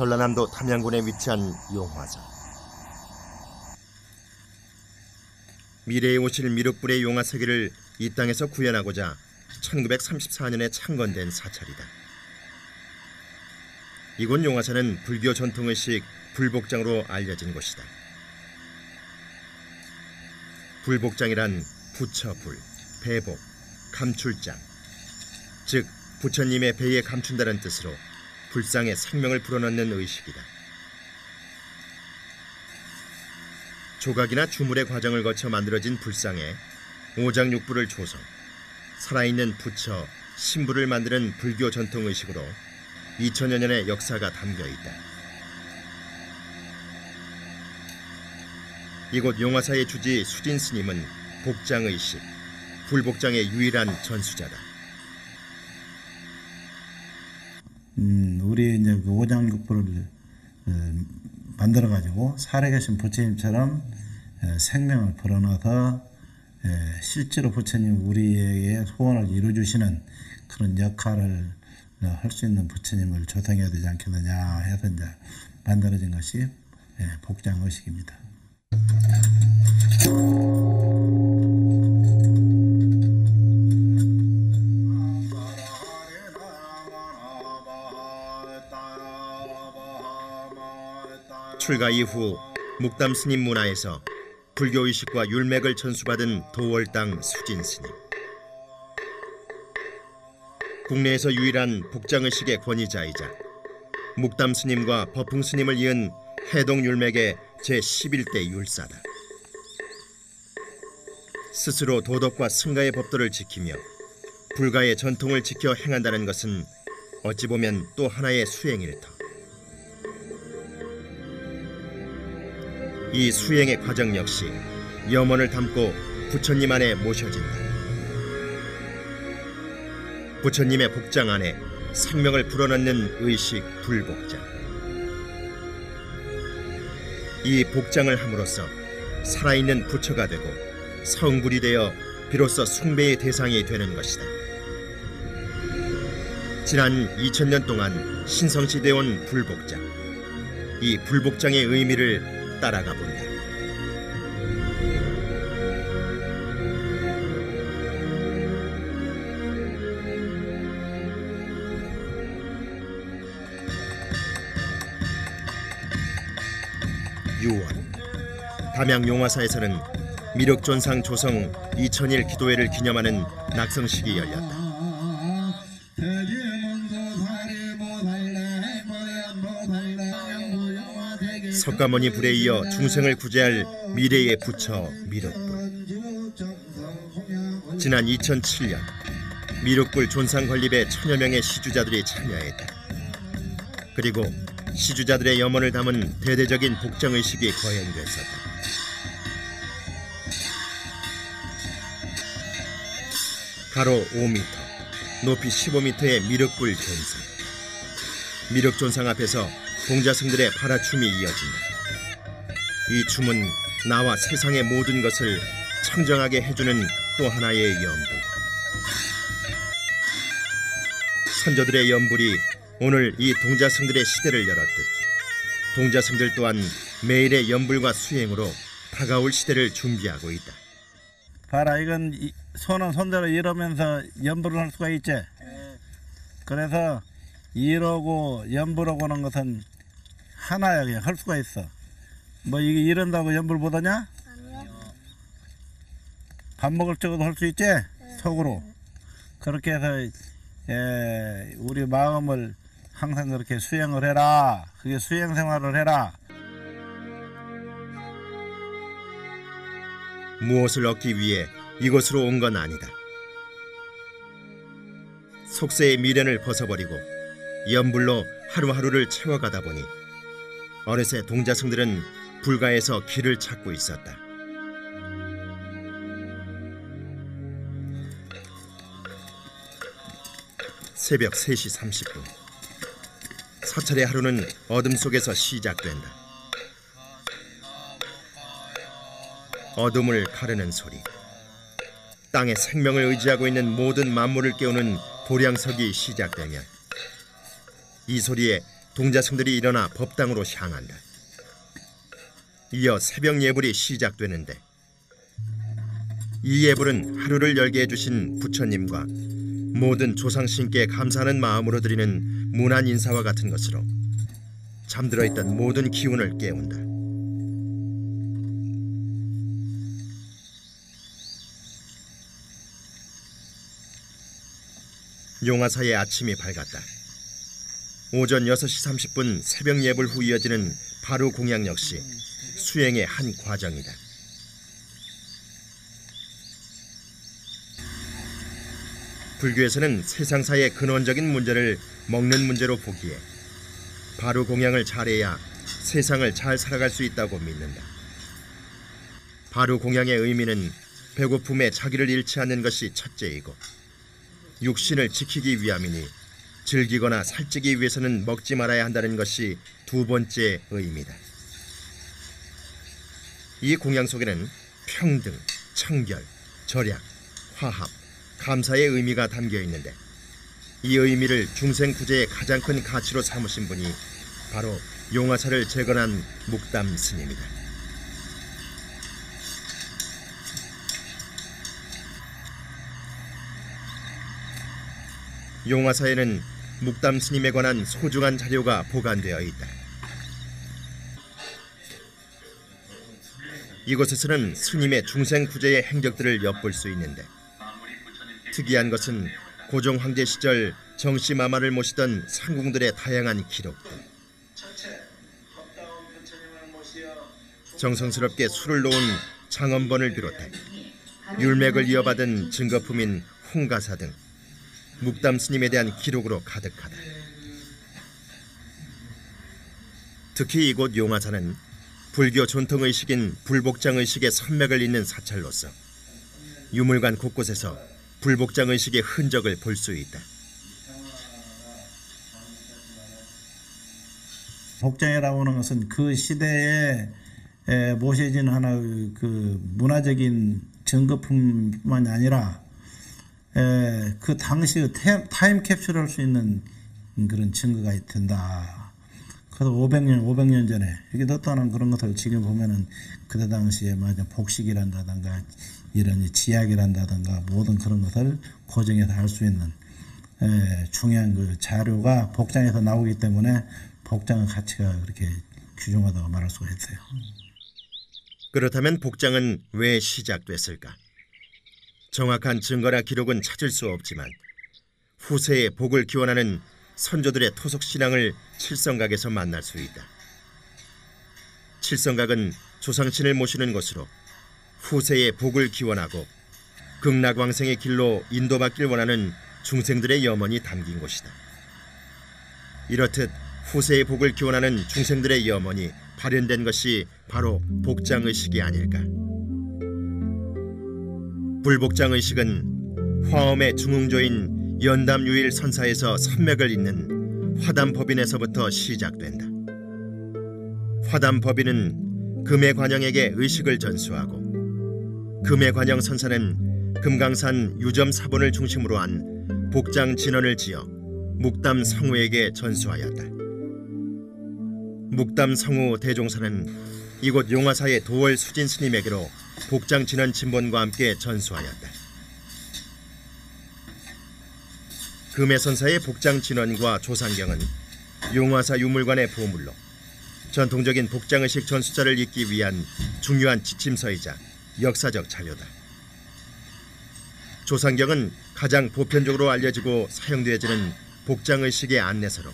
전라남도 담양군에 위치한 용화사. 미래에 오실 미륵불의 용화 세계를 이 땅에서 구현하고자 1934년에 창건된 사찰이다. 이곳 용화사는 불교 전통의식 불복장으로 알려진 곳이다. 불복장이란 부처불, 배복, 감출장, 즉 부처님의 배에 감춘다는 뜻으로 불상에 생명을 불어넣는 의식이다. 조각이나 주물의 과정을 거쳐 만들어진 불상에 오장육부를 조성, 살아있는 부처, 신부를 만드는 불교 전통 의식으로 2000여 년의 역사가 담겨 있다. 이곳 용화사의 주지 수진 스님은 복장의식, 불복장의 유일한 전수자다. 우리 이제 그 오장육부를 만들어가지고 살아계신 부처님처럼 생명을 불어넣어서 실제로 부처님 우리에게 소원을 이루어주시는 그런 역할을 할 수 있는 부처님을 조성해야 되지 않겠느냐 해서 이제 만들어진 것이 복장의식입니다. 출가 이후 묵담 스님 문화에서 불교의식과 율맥을 전수받은 도월당 수진 스님. 국내에서 유일한 복장의식의 권위자이자 묵담 스님과 법풍 스님을 이은 해동 율맥의 제11대 율사다. 스스로 도덕과 승가의 법도를 지키며 불가의 전통을 지켜 행한다는 것은 어찌 보면 또 하나의 수행일 터. 이 수행의 과정 역시 염원을 담고 부처님 안에 모셔진다. 부처님의 복장 안에 생명을 불어넣는 의식 불복장. 이 복장을 함으로써 살아있는 부처가 되고 성불이 되어 비로소 숭배의 대상이 되는 것이다. 지난 2000년 동안 신성시되어 온 불복장. 이 불복장의 의미를 따라가 본다. 담양 용화사에서는 미륵존상 조성 2000일 기도회를 기념하는 낙성식이 열렸다. 석가모니 불에 이어 중생을 구제할 미래의 부처 미륵불. 지난 2007년 미륵불 존상 건립에 1000여 명의 시주자들이 참여했다. 그리고 시주자들의 염원을 담은 대대적인 복장의식이 거행됐었다. 가로 5m, 높이 15m의 미륵불 존상. 미륵존상 앞에서 동자승들의 발화춤이 이어진다. 이 춤은 나와 세상의 모든 것을 청정하게 해주는 또 하나의 연불. 선조들의 연불이 오늘 이 동자승들의 시대를 열었듯 동자승들 또한 매일의 연불과 수행으로 다가올 시대를 준비하고 있다. 봐라, 이건 손은 손대로 이러면서 연불을 할 수가 있지. 그래서 이러고 연불하고 하는 것은 하나야. 그냥 할 수가 있어. 뭐 이게 이런다고 연불 못하냐? 아니요. 밥 먹을 적에도 할 수 있지? 속으로. 그렇게 해서 우리 마음을 항상 그렇게 수행을 해라. 그게 수행 생활을 해라. 무엇을 얻기 위해 이곳으로 온 건 아니다. 속세의 미련을 벗어버리고 연불로 하루하루를 채워가다 보니 어느새 동자승들은 불가에서 길을 찾고 있었다. 새벽 3시 30분. 사찰의 하루는 어둠 속에서 시작된다. 어둠을 가르는 소리. 땅에 생명을 의지하고 있는 모든 만물을 깨우는 도량석이 시작되면 이 소리에 동자승들이 일어나 법당으로 향한다. 이어 새벽 예불이 시작되는데 이 예불은 하루를 열게 해주신 부처님과 모든 조상신께 감사하는 마음으로 드리는 무난 인사와 같은 것으로 잠들어 있던 모든 기운을 깨운다. 용화사의 아침이 밝았다. 오전 6시 30분 새벽 예불 후 이어지는 바로 공양 역시 수행의 한 과정이다. 불교에서는 세상사의 근원적인 문제를 먹는 문제로 보기에 바로 공양을 잘해야 세상을 잘 살아갈 수 있다고 믿는다. 바로 공양의 의미는 배고픔에 자기를 잃지 않는 것이 첫째이고 육신을 지키기 위함이니 즐기거나 살찌기 위해서는 먹지 말아야 한다는 것이 두 번째 의미다. 이 공양 속에는 평등, 청결, 절약, 화합, 감사의 의미가 담겨 있는데 이 의미를 중생 구제의 가장 큰 가치로 삼으신 분이 바로 용화사를 재건한 묵담 스님이다. 용화사에는 묵담 스님에 관한 소중한 자료가 보관되어 있다. 이곳에서는 스님의 중생 구제의 행적들을 엿볼 수 있는데 특이한 것은 고종 황제 시절 정씨마마를 모시던 상궁들의 다양한 기록들. 정성스럽게 술을 놓은 장엄번을 비롯해 율맥을 이어받은 증거품인 홍가사 등 묵담 스님에 대한 기록으로 가득하다. 특히 이곳 용화사는 불교 전통의식인 불복장의식의 선맥을 잇는 사찰로서 유물관 곳곳에서 불복장의식의 흔적을 볼 수 있다. 복장이라고 하는 것은 그 시대에 모셔진 하나의 그 문화적인 증거품만이 아니라 그 당시의 타임 캡슐을 할 수 있는 그런 증거가 된다. 그래서 500년 전에 이게 어떠한 그런 것을 지금 보면은 그때 당시에 복식이란다든가 이런 지약이란다든가 모든 그런 것을 고정해서 할 수 있는 중요한 그 자료가 복장에서 나오기 때문에 복장의 가치가 그렇게 귀중하다고 말할 수가 있어요. 그렇다면 복장은 왜 시작됐을까? 정확한 증거나 기록은 찾을 수 없지만 후세의 복을 기원하는 선조들의 토속신앙을 칠성각에서 만날 수 있다. 칠성각은 조상신을 모시는 곳으로 후세의 복을 기원하고 극락왕생의 길로 인도받길 원하는 중생들의 염원이 담긴 곳이다. 이렇듯 후세의 복을 기원하는 중생들의 염원이 발현된 것이 바로 복장의식이 아닐까. 불복장의식은 화엄의 중흥조인 연담유일 선사에서 산맥을 잇는 화담법인에서부터 시작된다. 화담법인은 금해관영에게 의식을 전수하고 금해관영 선사는 금강산 유점 사본을 중심으로 한 복장 진원을 지어 묵담 성우에게 전수하였다. 묵담 성우 대종사는 이곳 용화사의 도월 수진 스님에게로 복장 진원 진본과 함께 전수하였다. 금해선사의 복장 진원과 조상경은 용화사 유물관의 보물로 전통적인 복장의식 전수자를 잇기 위한 중요한 지침서이자 역사적 자료다. 조상경은 가장 보편적으로 알려지고 사용되어지는 복장의식의 안내서로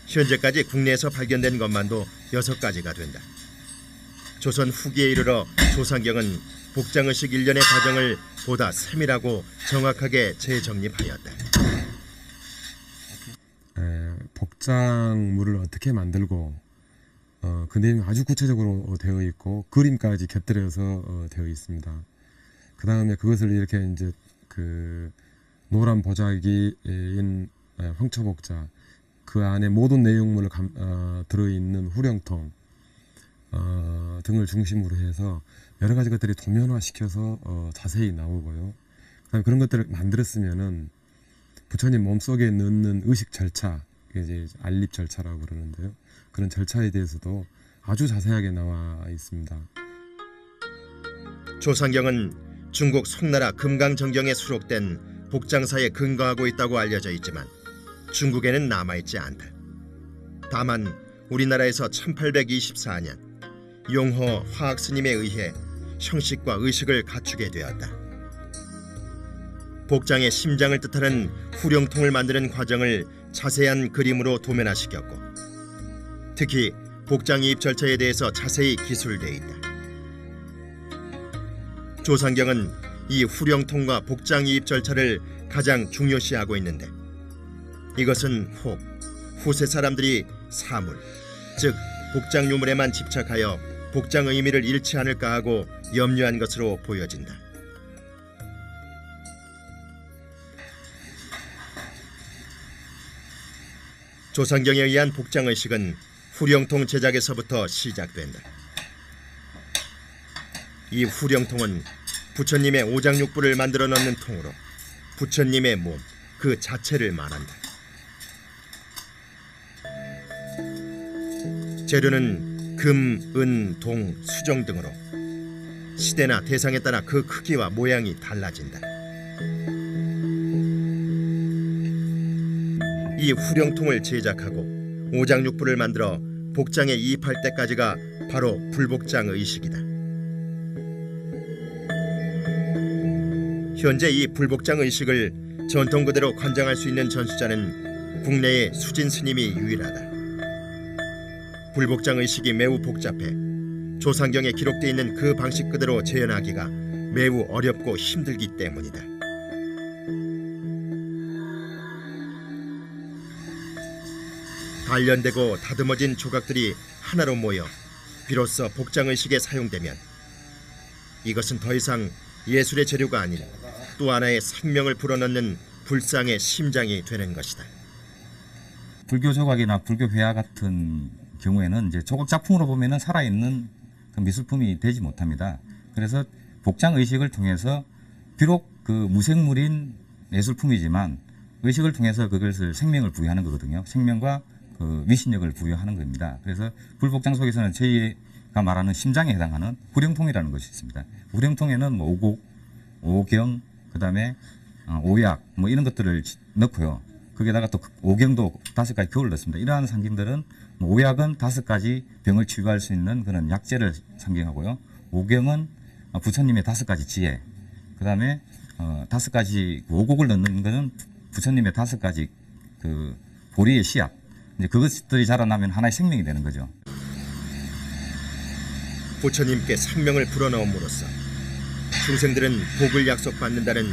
현재까지 국내에서 발견된 것만도 6가지가 된다. 조선 후기에 이르러 조상경은 복장의식 일련의 과정을 보다 세밀하고 정확하게 재정립하였다. 복장물을 어떻게 만들고 그 내용이 아주 구체적으로 되어 있고 그림까지 곁들여서 되어 있습니다. 그 다음에 그것을 이렇게 이제 그 노란 보자기인 황초복자, 그 안에 모든 내용물을 들어있는 후령통 등을 중심으로 해서 여러 가지 것들이 도면화시켜서 자세히 나오고요. 그다음에 그런 것들을 만들었으면은 부처님 몸속에 넣는 의식 절차, 그게 이제 알립 절차라고 그러는데요. 그런 절차에 대해서도 아주 자세하게 나와 있습니다. 조상경은 중국 송나라 금강정경에 수록된 복장사에 근거하고 있다고 알려져 있지만 중국에는 남아있지 않다. 다만 우리나라에서 1824년 용허 화학스님에 의해 형식과 의식을 갖추게 되었다. 복장의 심장을 뜻하는 후령통을 만드는 과정을 자세한 그림으로 도면화시켰고 특히 복장이입 절차에 대해서 자세히 기술되어 있다. 조상경은 이 후령통과 복장이입 절차를 가장 중요시하고 있는데 이것은 혹 후세 사람들이 사물, 즉 복장 유물에만 집착하여 복장 의미를 잃지 않을까 하고 염려한 것으로 보여진다. 조상경에 의한 복장의식은 후령통 제작에서부터 시작된다. 이 후령통은 부처님의 오장육부를 만들어 넣는 통으로 부처님의 몸 그 자체를 말한다. 재료는 금, 은, 동, 수정 등으로 시대나 대상에 따라 그 크기와 모양이 달라진다. 이 후령통을 제작하고 오장육부를 만들어 복장에 이입할 때까지가 바로 불복장 의식이다. 현재 이 불복장 의식을 전통 그대로 관장할 수 있는 전수자는 국내의 수진 스님이 유일하다. 불복장 의식이 매우 복잡해 조상경에 기록되어 있는 그 방식 그대로 재현하기가 매우 어렵고 힘들기 때문이다. 단련되고 다듬어진 조각들이 하나로 모여 비로소 복장의식에 사용되면 이것은 더 이상 예술의 재료가 아닌 또 하나의 생명을 불어넣는 불상의 심장이 되는 것이다. 불교 조각이나 불교 회화 같은 경우에는 이제 조각 작품으로 보면은 살아있는 그 미술품이 되지 못합니다. 그래서 복장 의식을 통해서 비록 그 무생물인 예술품이지만 의식을 통해서 그것을 생명을 부여하는 거거든요. 생명과 그 위신력을 부여하는 겁니다. 그래서 불복장 속에서는 저희가 말하는 심장에 해당하는 후령통이라는 것이 있습니다. 후령통에는 뭐 오곡, 오경, 그다음에 오약 뭐 이런 것들을 넣고요. 거기에다가 또 오경도 5가지 겨울 넣습니다. 이러한 상징들은 오약은 5가지 병을 치유할 수 있는 그런 약재를 상징하고요. 오경은 부처님의 5가지 지혜, 그다음에 5가지 오곡을 넣는 것은 부처님의 5가지 그 보리의 씨앗. 이제 그것들이 자라나면 하나의 생명이 되는 거죠. 부처님께 생명을 불어넣음으로써 중생들은 복을 약속받는다는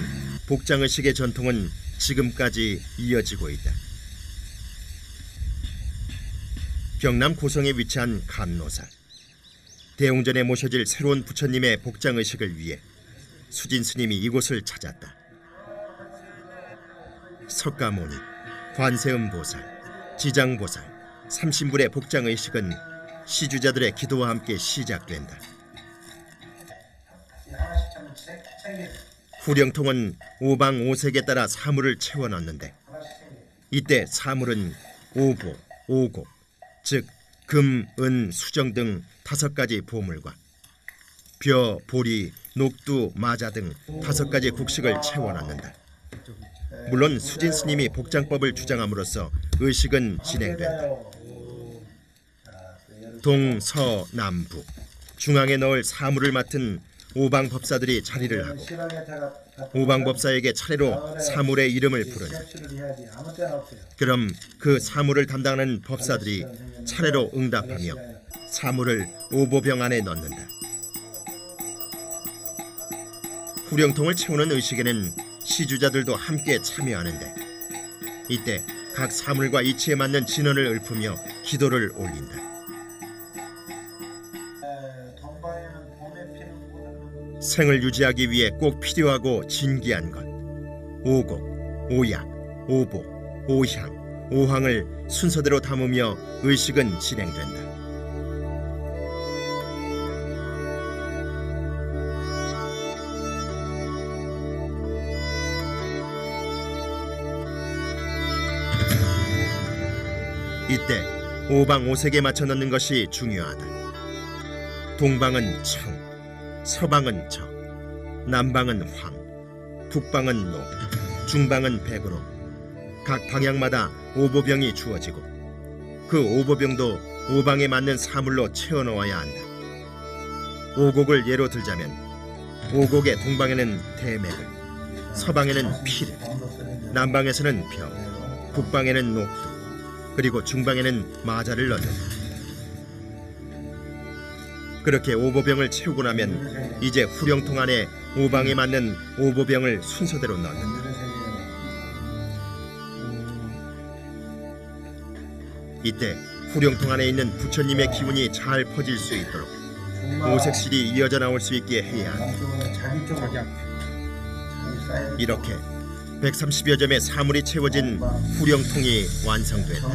복장의식의 전통은 지금까지 이어지고 있다. 경남 고성에 위치한 간노사. 대웅전에 모셔질 새로운 부처님의 복장의식을 위해 수진 스님이 이곳을 찾았다. 석가모니, 관세음보살, 지장보살, 삼신불의 복장의식은 시주자들의 기도와 함께 시작된다. 후령통은 오방 오색에 따라 사물을 채워 넣는데 이때 사물은 오보, 오곡, 즉 금, 은, 수정 등 5가지 보물과 벼, 보리, 녹두, 마자 등 5가지 국식을 채워 넣는다. 물론 수진 스님이 복장법을 주장함으로써 의식은 진행된다. 동, 서, 남, 북 중앙에 넣을 사물을 맡은 오방법사들이 자리를 하고 오방법사에게 차례로 사물의 이름을 부른다. 그럼 그 사물을 담당하는 법사들이 차례로 응답하며 사물을 오보병 안에 넣는다. 후령통을 채우는 의식에는 시주자들도 함께 참여하는데 이때 각 사물과 이치에 맞는 진원을 읊으며 기도를 올린다. 생을 유지하기 위해 꼭 필요하고 진귀한 것 오곡, 오약, 오보, 오향, 오황을 순서대로 담으며 의식은 진행된다. 이때 오방 오색에 맞춰 넣는 것이 중요하다. 동방은 청, 서방은 적, 남방은 황, 북방은 녹, 중방은 백으로 각 방향마다 오보병이 주어지고 그 오보병도 오방에 맞는 사물로 채워 넣어야 한다. 오곡을 예로 들자면 오곡의 동방에는 대맥을, 서방에는 피를, 남방에서는 벼, 북방에는 녹두, 그리고 중방에는 마자를 넣는다. 그렇게 오보병을 채우고 나면 이제 후령통 안에 오방에 맞는 오보병을 순서대로 넣는다. 이때 후령통 안에 있는 부처님의 기운이 잘 퍼질 수 있도록 오색실이 이어져 나올 수 있게 해야 한다. 이렇게 130여 점의 사물이 채워진 후령통이 완성된다.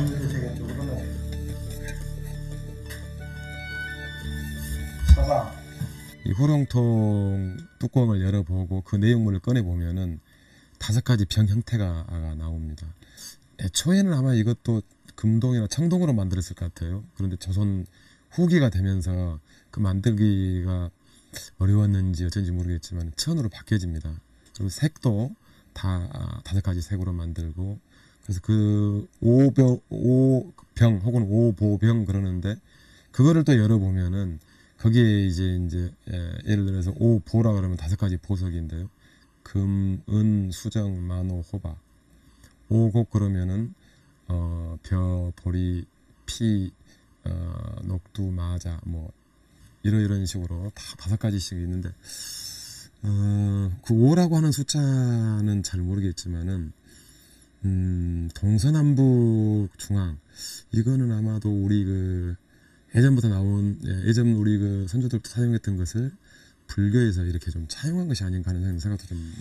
이 후령통 뚜껑을 열어보고 그 내용물을 꺼내보면은 5가지 병 형태가 나옵니다. 애초에는 아마 이것도 금동이나 청동으로 만들었을 것 같아요. 그런데 조선 후기가 되면서 그 만들기가 어려웠는지 어쩐지 모르겠지만 천으로 바뀌어집니다. 그리고 색도 다 5가지 색으로 만들고, 그래서 그 오병 혹은 오보병 그러는데, 그거를 또 열어보면은 거기에 이제 예를 들어서 오보라 그러면 5가지 보석인데요. 금, 은, 수정, 만호, 호박. 오곡 그러면은 벼, 보리, 피, 녹두, 마자 뭐 이런 식으로 다 5가지씩 있는데, 그 5라고 하는 숫자는 잘 모르겠지만은 동서남북 중앙, 이거는 아마도 우리 그 예전부터 나온, 예전 우리 그 선조들부터 사용했던 것을 불교에서 이렇게 좀 차용한 것이 아닌가 하는 생각도 좀.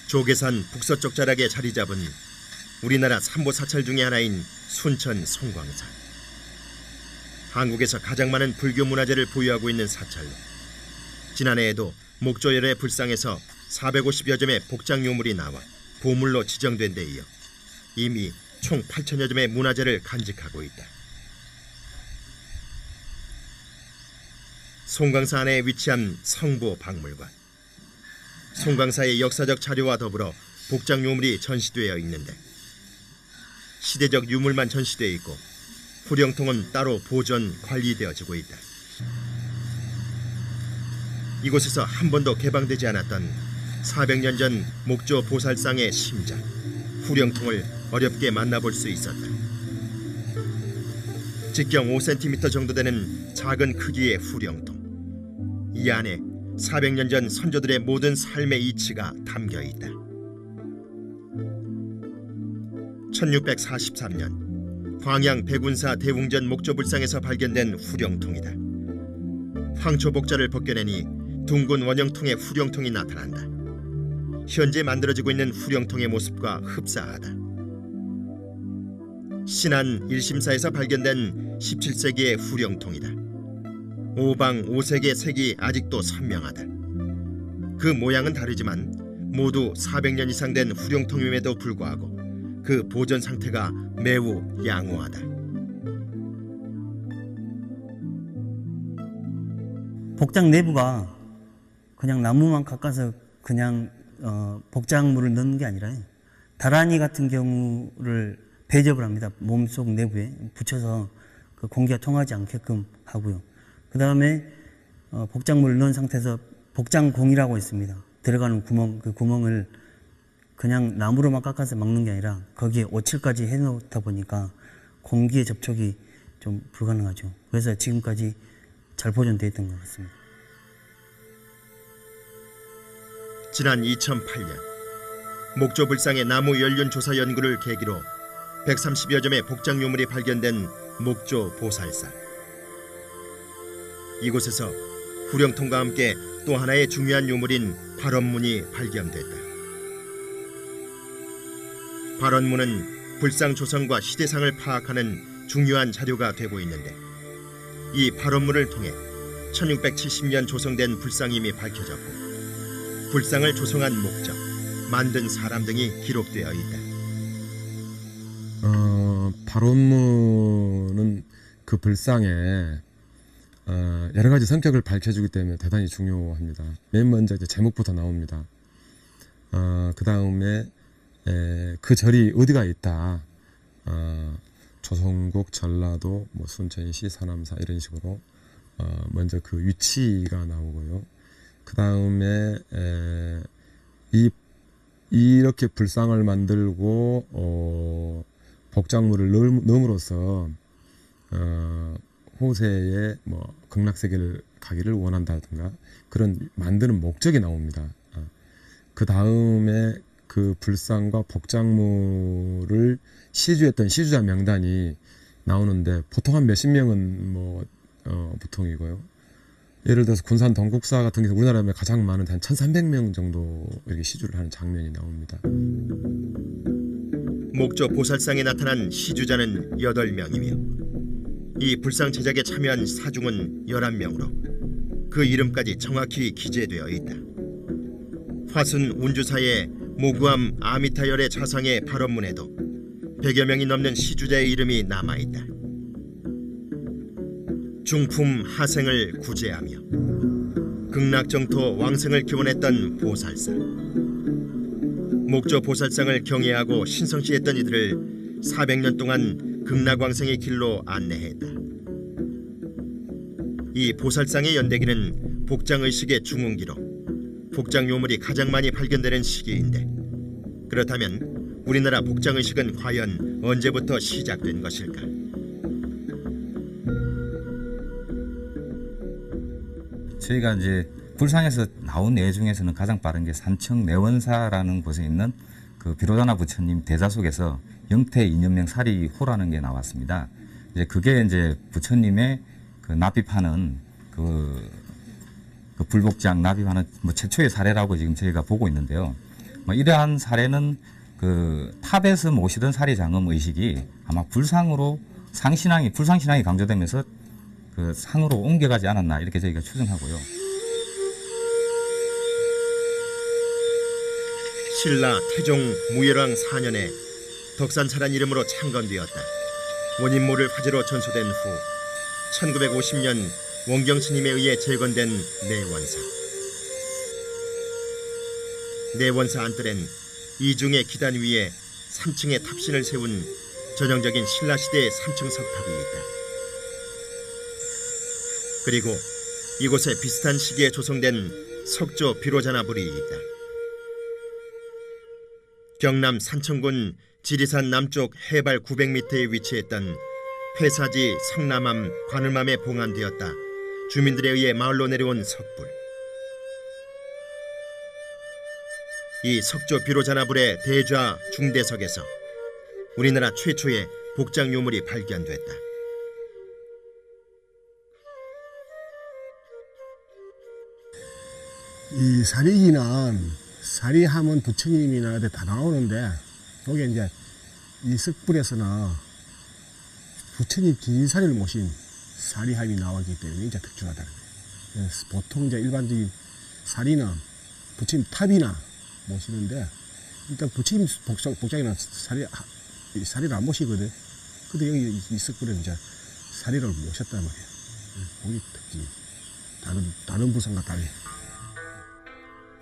조계산 북서쪽 자락에 자리 잡은 우리나라 삼보사찰 중의 하나인 순천 송광사. 한국에서 가장 많은 불교 문화재를 보유하고 있는 사찰로 지난해에도 목조열의 불상에서 450여 점의 복장 유물이 나와 보물로 지정된 데 이어 이미 총 8천여 점의 문화재를 간직하고 있다. 송광사 안에 위치한 성보 박물관. 송광사의 역사적 자료와 더불어 복장 유물이 전시되어 있는데 시대적 유물만 전시되어 있고 후령통은 따로 보존 관리되어지고 있다. 이곳에서 한 번도 개방되지 않았던 400년 전 목조 보살상의 심장 후령통을 어렵게 만나볼 수 있었다. 직경 5cm 정도 되는 작은 크기의 후령통. 이 안에 400년 전 선조들의 모든 삶의 이치가 담겨 있다. 1643년 광양 백운사 대웅전 목조불상에서 발견된 후령통이다. 황초복자를 벗겨내니 둥근 원형통의 후령통이 나타난다. 현재 만들어지고 있는 후령통의 모습과 흡사하다. 신안 1심사에서 발견된 17세기의 후령통이다. 오방 오색의 색이 아직도 선명하다. 그 모양은 다르지만 모두 400년 이상 된 후령통임에도 불구하고 그 보존 상태가 매우 양호하다. 복장 내부가 그냥 나무만 깎아서 그냥 복장물을 넣는 게 아니라 다라니 같은 경우를 배접을 합니다. 몸속 내부에 붙여서 그 공기가 통하지 않게끔 하고요. 그 다음에 복장물을 넣은 상태에서 복장공이라고 있습니다. 들어가는 구멍, 그 구멍을 그냥 나무로만 깎아서 막는 게 아니라 거기에 오칠까지 해놓다 보니까 공기의 접촉이 좀 불가능하죠. 그래서 지금까지 잘 보존되어 있던 것 같습니다. 지난 2008년 목조불상의 나무 연륜 조사 연구를 계기로 130여 점의 복장 유물이 발견된 목조 보살상. 이곳에서 후령통과 함께 또 하나의 중요한 유물인 발원문이 발견됐다. 발원문은 불상 조성과 시대상을 파악하는 중요한 자료가 되고 있는데 이 발원문을 통해 1670년 조성된 불상임이 밝혀졌고 불상을 조성한 목적, 만든 사람 등이 기록되어 있다. 발원문은 그 불상에 여러 가지 성격을 밝혀주기 때문에 대단히 중요합니다. 맨 먼저 이제 제목부터 나옵니다. 그 다음에 그 절이 어디가 있다. 조선국, 전라도, 뭐 순천시, 서남사 이런 식으로 먼저 그 위치가 나오고요. 그 다음에 이렇게 불상을 만들고 복작물을 넣음으로써 호세의 뭐 극락세계를 가기를 원한다든가 그런 만드는 목적이 나옵니다. 그 다음에 그 불상과 복작물을 시주했던 시주자 명단이 나오는데 보통 한 몇십 명은 뭐 보통이고요. 예를 들어서 군산 동국사 같은 경우 우리나라에 가장 많은 한 1,300명 정도 이렇게 시주를 하는 장면이 나옵니다. 목조 보살상에 나타난 시주자는 8명이며 이 불상 제작에 참여한 사중은 11명으로 그 이름까지 정확히 기재되어 있다. 화순 운주사의 모구암 아미타열의 자상의 발원문에도 100여 명이 넘는 시주자의 이름이 남아있다. 중품 하생을 구제하며 극락정토 왕생을 기원했던 보살상. 목조 보살상을 경외하고 신성시했던 이들을 400년 동안 극락왕생의 길로 안내했다. 이 보살상의 연대기는 복장의식의 중흥기로 복장요물이 가장 많이 발견되는 시기인데 그렇다면 우리나라 복장의식은 과연 언제부터 시작된 것일까? 저희가 이제 불상에서 나온 예 중에서는 가장 빠른 게 산청 내원사라는 곳에 있는 그 비로자나 부처님 대사 속에서 영태 이념명 사리호라는 게 나왔습니다. 이제 그게 이제 부처님의 그 납입하는 그 불복장 납입하는 뭐 최초의 사례라고 지금 저희가 보고 있는데요. 뭐 이러한 사례는 그 탑에서 모시던 사리장엄 의식이 아마 불상으로 불상신앙이 강조되면서 그 상으로 옮겨가지 않았나 이렇게 저희가 추정하고요. 신라 태종 무열왕 4년에 덕산차란 이름으로 창건되었다. 원인모를 화제로 전소된 후 1950년 원경 스님에 의해 재건된 내원사. 내원사 안뜰엔 이중의 기단 위에 3층의 탑신을 세운 전형적인 신라시대의 3층 석탑이 있다. 그리고 이곳에 비슷한 시기에 조성된 석조 비로자나불이 있다. 경남 산청군 지리산 남쪽 해발 900m에 위치했던 폐사지 성남암 관음암에 봉안되었다. 주민들에 의해 마을로 내려온 석불. 이 석조 비로자나불의 대좌 중대석에서 우리나라 최초의 복장 요물이 발견됐다. 이 사리기는 사리하면 부처님이나 어디 다 나오는데 여기 이제 이 석불에서는 부처님 진사리를 모신 사리함이 나오기 때문에 이제 특출하다는 거예요. 보통 이제 일반적인 사리는 부처님 탑이나 모시는데 일단 부처님 복장이나 사리를 안 모시거든. 근데 여기 이 석불에 이제 사리를 모셨단 말이에요. 거기 특징이 다른 불상과 달리.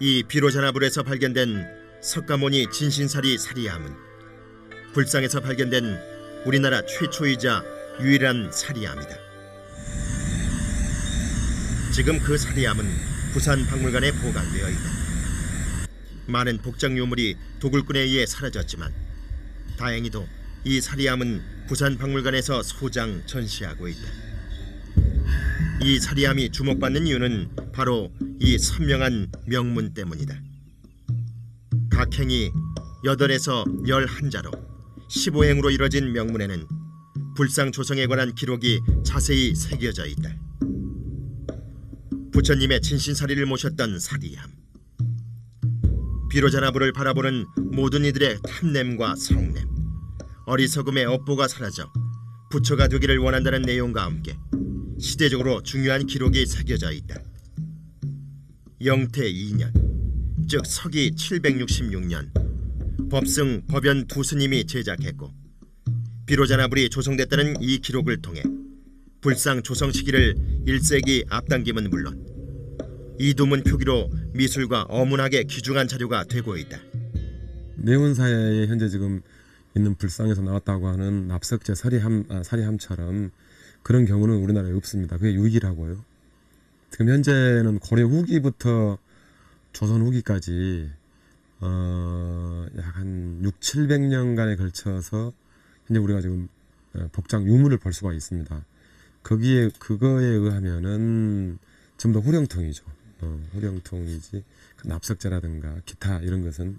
이 비로자나불에서 발견된 석가모니 진신사리 사리암은 불상에서 발견된 우리나라 최초이자 유일한 사리암이다. 지금 그 사리암은 부산박물관에 보관되어 있다. 많은 복장요물이 도굴꾼에 의해 사라졌지만 다행히도 이 사리암은 부산박물관에서 소장 전시하고 있다. 이 사리암이 주목받는 이유는 바로 이 선명한 명문 때문이다. 각행이 8에서 11자로 15행으로 이뤄진 명문에는 불상 조성에 관한 기록이 자세히 새겨져 있다. 부처님의 진신사리를 모셨던 사리암. 비로자나불을 바라보는 모든 이들의 탐냄과 성냄, 어리석음의 업보가 사라져 부처가 되기를 원한다는 내용과 함께 시대적으로 중요한 기록이 새겨져 있다. 영태 2년, 즉 서기 766년 법승 법연 두 스님이 제작했고 비로자나불이 조성됐다는 이 기록을 통해 불상 조성 시기를 1세기 앞당김은 물론 이두문 표기로 미술과 어문학에 귀중한 자료가 되고 있다. 내원사에 현재 지금 있는 불상에서 나왔다고 하는 납석제 사리함처럼 그런 경우는 우리나라에 없습니다. 그게 유일하고요. 지금 현재는 고려 후기부터 조선 후기까지 약 한 600~700년간에 걸쳐서 현재 우리가 지금 복장 유물을 볼 수가 있습니다. 그거에 의하면은 전부 다 후령통이죠. 후령통이지 납석제라든가 기타 이런 것은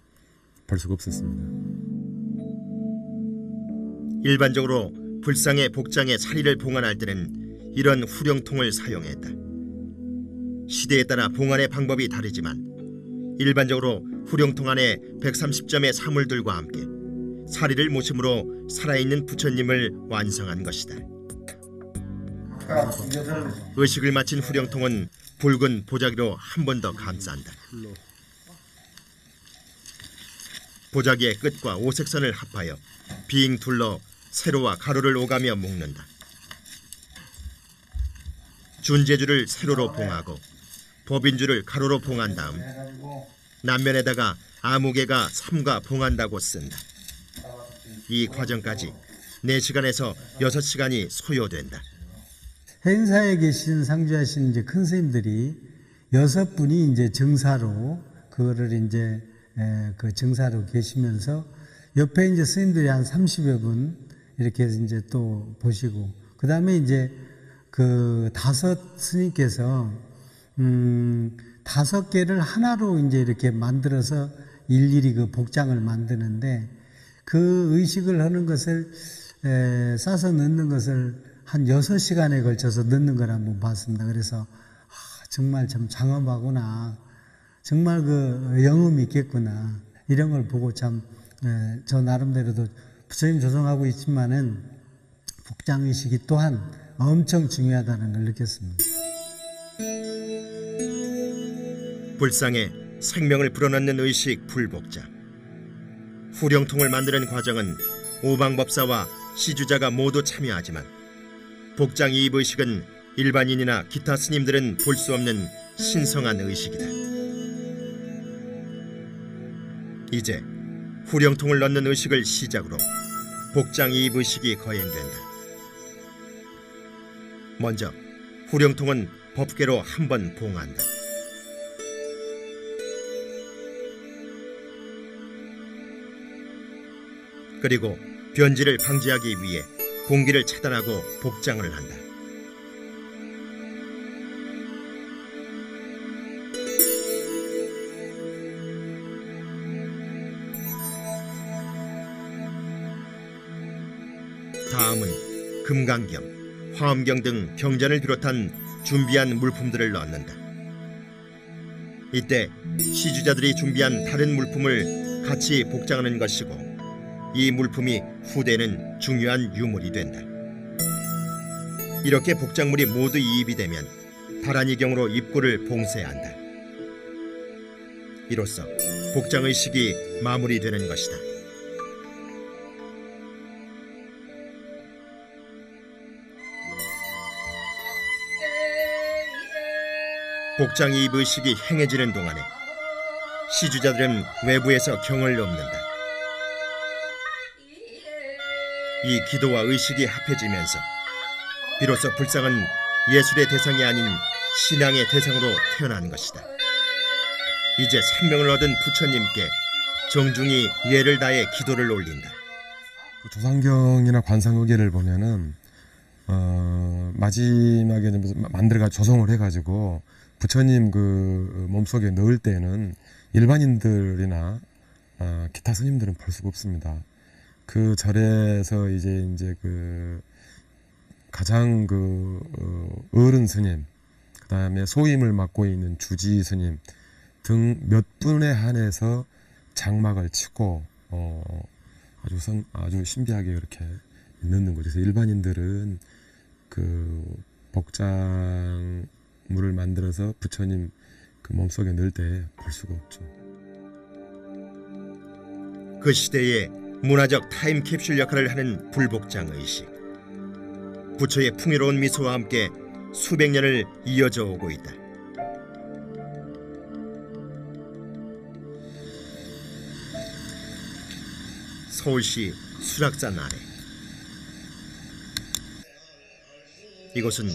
볼 수가 없었습니다. 일반적으로 불상의 복장에 사리를 봉안할 때는 이런 후령통을 사용했다. 시대에 따라 봉안의 방법이 다르지만 일반적으로 후령통 안에 130점의 사물들과 함께 사리를 모심으로 살아있는 부처님을 완성한 것이다. 의식을 마친 후령통은 붉은 보자기로 한 번 더 감싼다. 보자기의 끝과 오색선을 합하여 빙 둘러 세로와 가로를 오가며 묶는다. 준제줄을 세로로 봉하고 법인줄을 가로로 봉한 다음 남면에다가 아무개가 삼가 봉한다고 쓴다. 이 과정까지 4시간에서 6시간이 소요된다. 행사에 계신 상주하신 이제 큰 스님들이 6분이 이제 증사로 그거를 이제 그 증사로 계시면서 옆에 이제 스님들이 한 30여 분 이렇게 이제 또 보시고 그 다음에 이제 그 5 스님께서 5개를 하나로 이제 이렇게 만들어서 일일이 그 복장을 만드는데 그 의식을 하는 것을 싸서 넣는 것을 한 6시간에 걸쳐서 넣는 걸 한번 봤습니다. 그래서 정말 참 장엄하구나. 정말 그 영음이 있겠구나. 이런 걸 보고 참 저 나름대로도 부처님 조성하고 있지만은 복장의식이 또한 엄청 중요하다는 걸 느꼈습니다. 불상에 생명을 불어넣는 의식 불복자. 후령통을 만드는 과정은 오방법사와 시주자가 모두 참여하지만 복장 이입 의식은 일반인이나 기타 스님들은 볼 수 없는 신성한 의식이다. 이제 후령통을 넣는 의식을 시작으로 복장 이입 의식이 거행된다. 먼저 후령통은 법궤로 한 번 봉한다. 그리고 변질을 방지하기 위해 공기를 차단하고 복장을 한다. 다음은 금강경, 화엄경 등 경전을 비롯한 준비한 물품들을 넣는다. 이때 시주자들이 준비한 다른 물품을 같이 복장하는 것이고 이 물품이 후대는 중요한 유물이 된다. 이렇게 복장물이 모두 이입이 되면 다란이경으로 입구를 봉쇄한다. 이로써 복장의식이 마무리되는 것이다. 복장이입 의식이 행해지는 동안에 시주자들은 외부에서 경을 읊는다. 이 기도와 의식이 합해지면서 비로소 불상은 예술의 대상이 아닌 신앙의 대상으로 태어난 것이다. 이제 생명을 얻은 부처님께 정중히 예를 다해 기도를 올린다. 조상경이나 관상의계를 보면은 마지막에 만들어가 조성을 해가지고 부처님 그 몸속에 넣을 때는 일반인들이나 기타 스님들은 볼 수가 없습니다. 그 절에서 이제 그 가장 그 어른 스님, 그 다음에 소임을 맡고 있는 주지 스님 등 몇 분에 한해서 장막을 치고 아주 신비하게 이렇게 넣는 거죠. 그래서 일반인들은 그 복장물을 만들어서 부처님 그 몸속에 넣을 때 볼 수가 없죠. 그 시대에 문화적 타임캡슐 역할을 하는 불복장 의식. 부처의 풍요로운 미소와 함께 수백 년을 이어져 오고 있다. 서울시 수락산 아래. 이곳은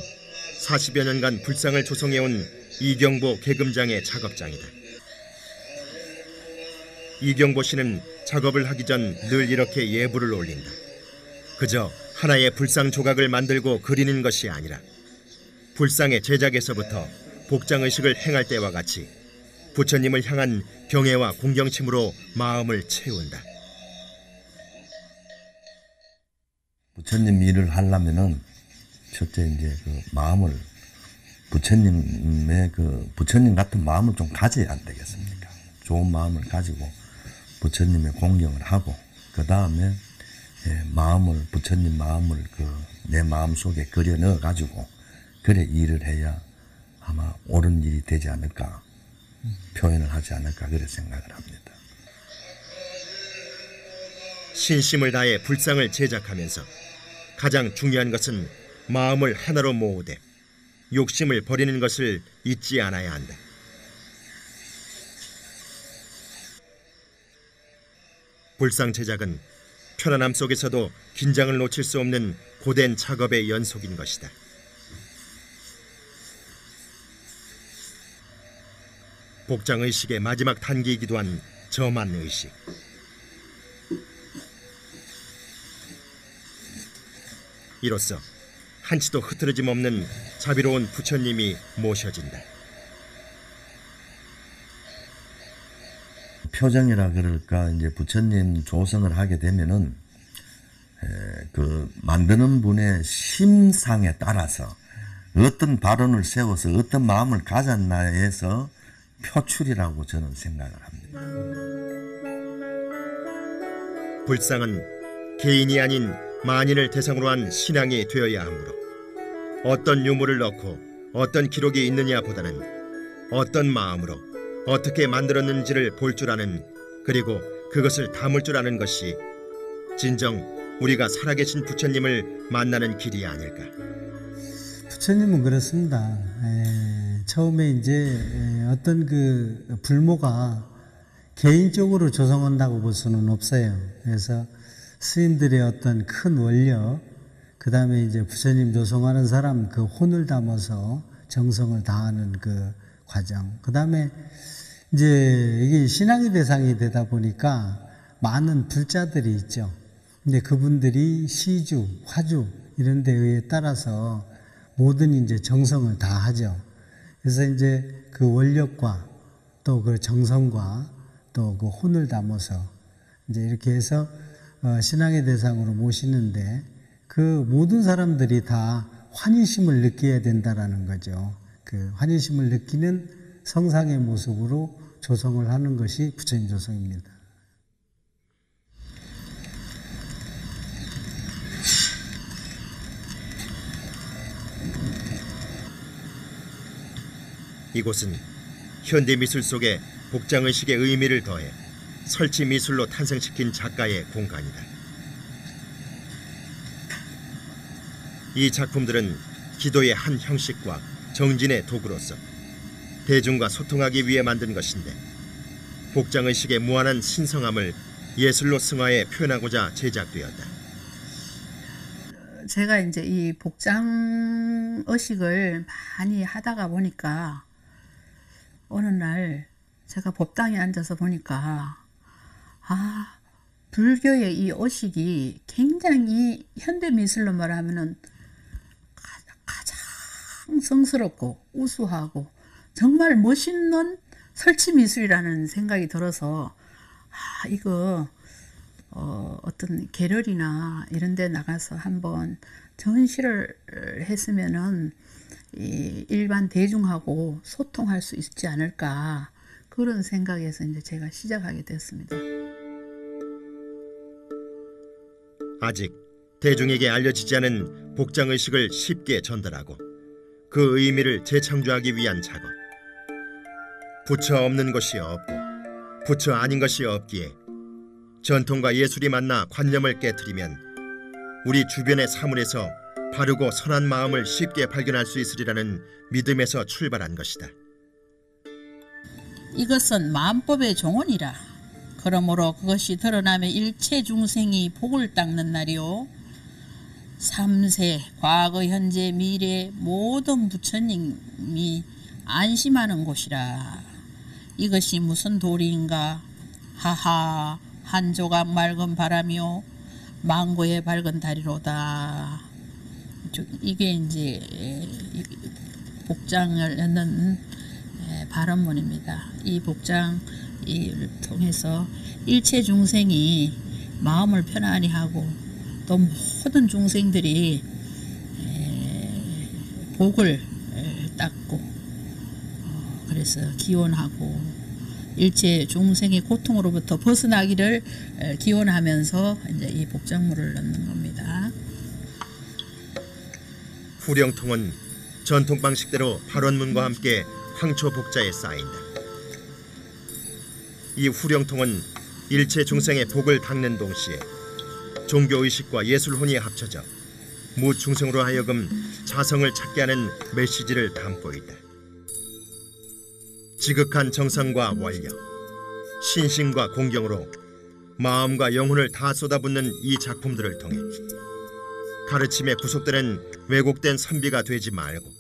40여 년간 불상을 조성해온 이경보 계금장의 작업장이다. 이경보 씨는 작업을 하기 전 늘 이렇게 예불을 올린다. 그저 하나의 불상 조각을 만들고 그리는 것이 아니라 불상의 제작에서부터 복장의식을 행할 때와 같이 부처님을 향한 경애와 공경심으로 마음을 채운다. 부처님 일을 하려면은 첫째 이제 그 마음을 부처님의 그 부처님 같은 마음을 좀 가져야 안 되겠습니까? 좋은 마음을 가지고 부처님의 공경을 하고 그 다음에 마음을 부처님 마음을 그 내 마음 속에 그려 넣어 가지고 그래 일을 해야 아마 옳은 일이 되지 않을까 표현을 하지 않을까 그렇게 생각을 합니다. 신심을 다해 불상을 제작하면서 가장 중요한 것은 마음을 하나로 모으되 욕심을 버리는 것을 잊지 않아야 한다. 불상 제작은 편안함 속에서도 긴장을 놓칠 수 없는 고된 작업의 연속인 것이다. 복장의식의 마지막 단계이기도 한 저만의식. 이로써 한치도 흐트러짐 없는 자비로운 부처님이 모셔진다. 표정이라 그럴까 이제 부처님 조성을 하게 되면은 그 만드는 분의 심상에 따라서 어떤 발언을 세워서 어떤 마음을 가졌나에서 표출이라고 저는 생각을 합니다. 불상은 개인이 아닌 만인을 대상으로 한 신앙이 되어야 하므로 어떤 유물을 넣고 어떤 기록이 있느냐보다는 어떤 마음으로 어떻게 만들었는지를 볼 줄 아는, 그리고 그것을 담을 줄 아는 것이 진정 우리가 살아계신 부처님을 만나는 길이 아닐까. 부처님은 그렇습니다. 처음에 이제 어떤 그 불모가 개인적으로 조성한다고 볼 수는 없어요. 그래서 스님들의 어떤 큰 원력, 그 다음에 이제 부처님 조성하는 사람 그 혼을 담아서 정성을 다하는 그 과정, 그 다음에 이제 이게 신앙의 대상이 되다 보니까 많은 불자들이 있죠. 근데 그분들이 시주, 화주 이런 데에 따라서 모든 이제 정성을 다하죠. 그래서 이제 그 원력과 또 그 정성과 또 그 혼을 담아서 이제 이렇게 해서 신앙의 대상으로 모시는데 그 모든 사람들이 다 환희심을 느껴야 된다라는 거죠. 그 환희심을 느끼는 성상의 모습으로 조성을 하는 것이 부처님 조성입니다. 이곳은 현대미술 속에 복장의식의 의미를 더해 설치미술로 탄생시킨 작가의 공간이다. 이 작품들은 기도의 한 형식과 정진의 도구로서 대중과 소통하기 위해 만든 것인데 복장의식의 무한한 신성함을 예술로 승화해 표현하고자 제작되었다. 제가 이제 이 복장 의식을 많이 하다가 보니까 어느 날 제가 법당에 앉아서 보니까 불교의 이 의식이 굉장히 현대미술로 말하면은 가장 성스럽고 우수하고 정말 멋있는 설치미술이라는 생각이 들어서 이거 어떤 갤러리나 이런 데 나가서 한번 전시를 했으면은 이 일반 대중하고 소통할 수 있지 않을까, 그런 생각에서 이제 제가 시작하게 됐습니다. 아직 대중에게 알려지지 않은 복장의식을 쉽게 전달하고 그 의미를 재창조하기 위한 작업. 부처 없는 것이 없고 부처 아닌 것이 없기에 전통과 예술이 만나 관념을 깨트리면 우리 주변의 사물에서 바르고 선한 마음을 쉽게 발견할 수 있으리라는 믿음에서 출발한 것이다. 이것은 마음법의 종언이라. 그러므로 그것이 드러나면 일체 중생이 복을 닦는 날이요. 3세 과거 현재 미래 모든 부처님이 안심하는 곳이라. 이것이 무슨 도리인가? 하하, 한 조각 맑은 바람이요 망고의 밝은 다리로다. 이게 이제 복장을 여는 발언문입니다. 이 복장을 통해서 일체 중생이 마음을 편안히 하고 또 모든 중생들이 복을 닦고 그래서 기원하고 일체 중생의 고통으로부터 벗어나기를 기원하면서 이제 이 복장물을 넣는 겁니다. 후령통은 전통 방식대로 발원문과 함께 황초 복자에 쌓인다. 이 후령통은 일체 중생의 복을 닦는 동시에 종교의식과 예술혼이 합쳐져 무중생으로 하여금 자성을 찾게 하는 메시지를 담고 있다. 지극한 정성과 원력, 신심과 공경으로 마음과 영혼을 다 쏟아붓는 이 작품들을 통해 가르침에 구속되는 왜곡된 선비가 되지 말고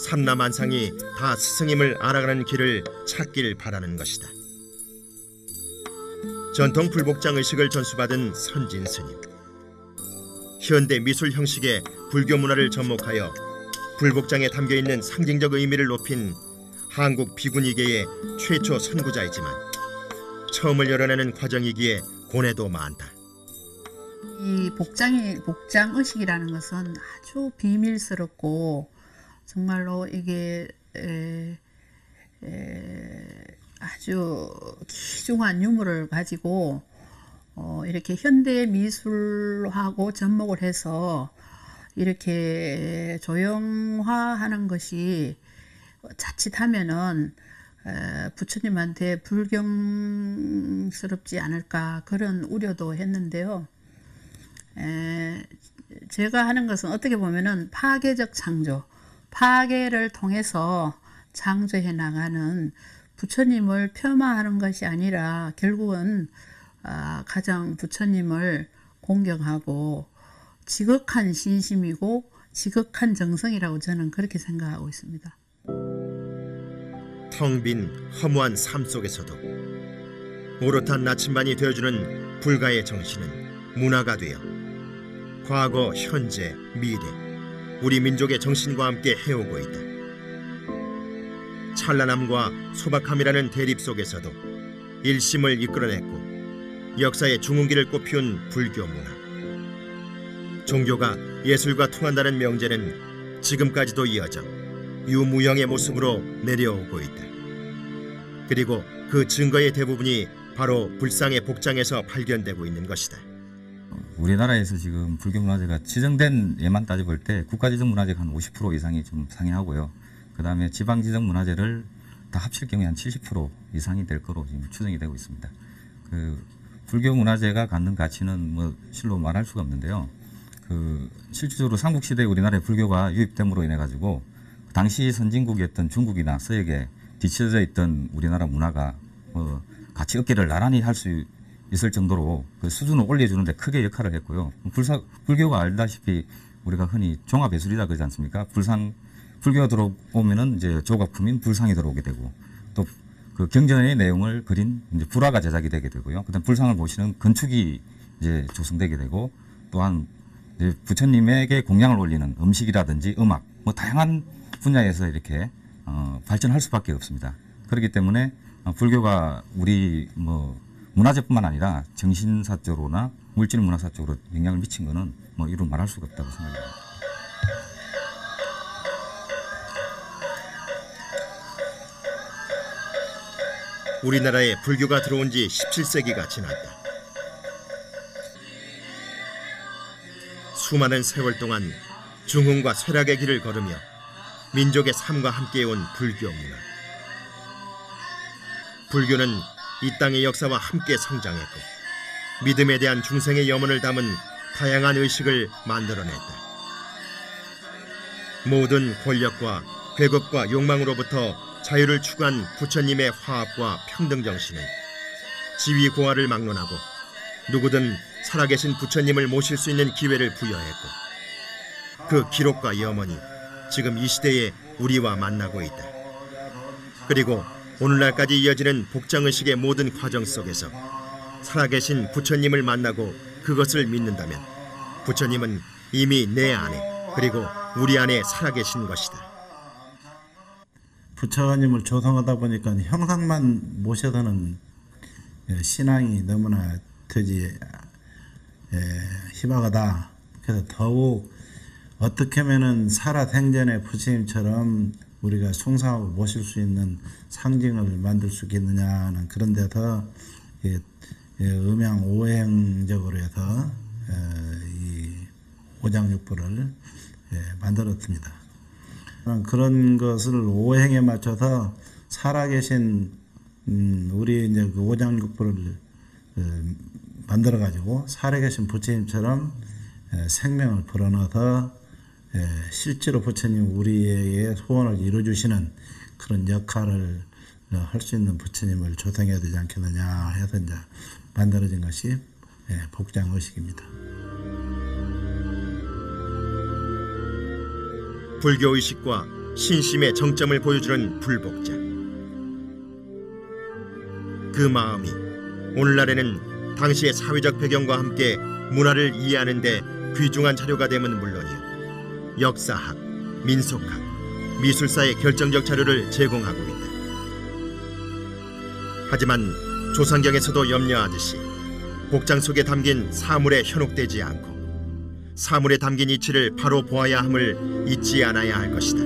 삼라만상이 다 스승임을 알아가는 길을 찾길 바라는 것이다. 전통 불복장 의식을 전수받은 선진 스님, 현대 미술 형식의 불교 문화를 접목하여 불복장에 담겨있는 상징적 의미를 높인 한국 비구니계의 최초 선구자이지만 처음을 열어내는 과정이기에 고뇌도 많다. 이 복장 의식이라는 것은 아주 비밀스럽고 정말로 이게 아주 귀중한 유물을 가지고 이렇게 현대 미술하고 접목을 해서 이렇게 조형화하는 것이 자칫하면은 부처님한테 불경스럽지 않을까 그런 우려도 했는데요. 제가 하는 것은 어떻게 보면은 파괴적 창조, 파괴를 통해서 창조해 나가는 부처님을 폄하하는 것이 아니라 결국은 가장 부처님을 공경하고 지극한 신심이고 지극한 정성이라고 저는 그렇게 생각하고 있습니다. 텅 빈 허무한 삶 속에서도 오롯한 나침반이 되어주는 불가의 정신은 문화가 되어 과거, 현재, 미래 우리 민족의 정신과 함께 해오고 있다. 찬란함과 소박함이라는 대립 속에서도 일심을 이끌어냈고 역사의 중흥기를 꽃피운 불교 문화. 종교가 예술과 통한다는 명제는 지금까지도 이어져 유무형의 모습으로 내려오고 있다. 그리고 그 증거의 대부분이 바로 불상의 복장에서 발견되고 있는 것이다. 우리나라에서 지금 불교 문화재가 지정된 예만 따져볼 때 국가 지정 문화재가 한 50% 이상이 좀 상회하고요. 그 다음에 지방 지정 문화재를 다 합칠 경우에 한 70% 이상이 될 거로 지금 추정이 되고 있습니다. 그 불교 문화재가 갖는 가치는 뭐 실로 말할 수가 없는데요. 그 실질적으로 삼국시대에 우리나라에 불교가 유입됨으로 인해 가지고 당시 선진국이었던 중국이나 서역에 뒤처져 있던 우리나라 문화가 가치 업계를 나란히 할 수 있을 정도로 그 수준을 올려주는데 크게 역할을 했고요. 불교가 알다시피 우리가 흔히 종합예술이다 그러지 않습니까? 불교가 들어오면은 이제 조각품인 불상이 들어오게 되고 또 그 경전의 내용을 그린 이제 불화가 제작이 되게 되고요. 그다음 불상을 보시는 건축이 이제 조성되게 되고 또한 이제 부처님에게 공양을 올리는 음식이라든지 음악 뭐 다양한 분야에서 이렇게 발전할 수밖에 없습니다. 그렇기 때문에 불교가 우리 뭐 문화재뿐만 아니라 정신사적으로나 물질 문화사적으로 영향을 미친 것은 뭐 이루 말할 수가 없다고 생각합니다. 우리나라에 불교가 들어온 지 17세기가 지났다. 수많은 세월 동안 중흥과 쇠락의 길을 걸으며 민족의 삶과 함께해온 불교 문화. 불교는 이 땅의 역사와 함께 성장했고 믿음에 대한 중생의 염원을 담은 다양한 의식을 만들어냈다. 모든 권력과 계급과 욕망으로부터 자유를 추구한 부처님의 화합과 평등 정신은 지위 고하를 막론하고 누구든 살아계신 부처님을 모실 수 있는 기회를 부여했고, 그 기록과 염원이 지금 이 시대에 우리와 만나고 있다. 그리고 오늘날까지 이어지는 복장의식의 모든 과정 속에서 살아계신 부처님을 만나고 그것을 믿는다면 부처님은 이미 내 안에 그리고 우리 안에 살아계신 것이다. 부처님을 조성하다 보니까 형상만 모셔서는 신앙이 너무나 되지 희박하다. 그래서 더욱 어떻게 하면은 살아생전에 부처님처럼 우리가 숭상하고 모실 수 있는 상징을 만들 수 있겠느냐는 그런 데서 음양 오행적으로 해서 이 오장육부를 만들었습니다. 그런 것을 오행에 맞춰서 살아계신 우리 이제 그 오장육부를 만들어 가지고 살아계신 부처님처럼 생명을 불어넣어서 실제로 부처님 우리에게 소원을 이루어주시는 그런 역할을 할 수 있는 부처님을 조성해야 되지 않겠느냐 해서 이제 만들어진 것이 복장의식입니다. 불교의식과 신심의 정점을 보여주는 불복자. 그 마음이 오늘날에는 당시의 사회적 배경과 함께 문화를 이해하는 데 귀중한 자료가 됨은 물론이요, 역사학, 민속학, 미술사의 결정적 자료를 제공하고 있다. 하지만 조상경에서도 염려하듯이 복장 속에 담긴 사물에 현혹되지 않고 사물에 담긴 이치를 바로 보아야 함을 잊지 않아야 할 것이다.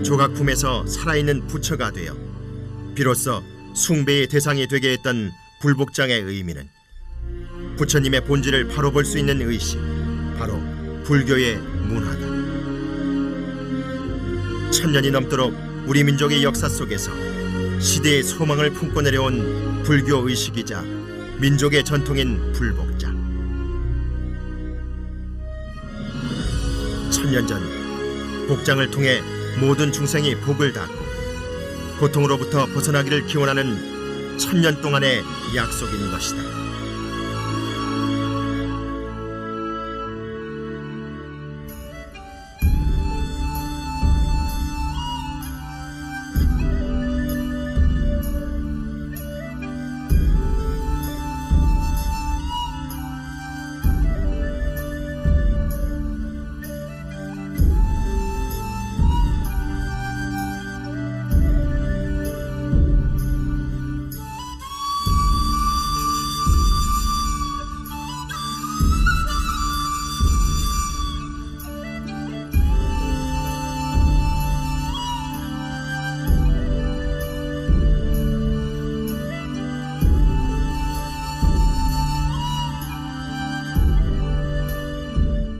조각품에서 살아있는 부처가 되어 비로소 숭배의 대상이 되게 했던 불복장의 의미는 부처님의 본질을 바로 볼 수 있는 의식, 바로 불교의 문화다. 천년이 넘도록 우리 민족의 역사 속에서 시대의 소망을 품고 내려온 불교 의식이자 민족의 전통인 불복자. 천년 전 복장을 통해 모든 중생이 복을 닫고 고통으로부터 벗어나기를 기원하는 천년 동안의 약속인 것이다.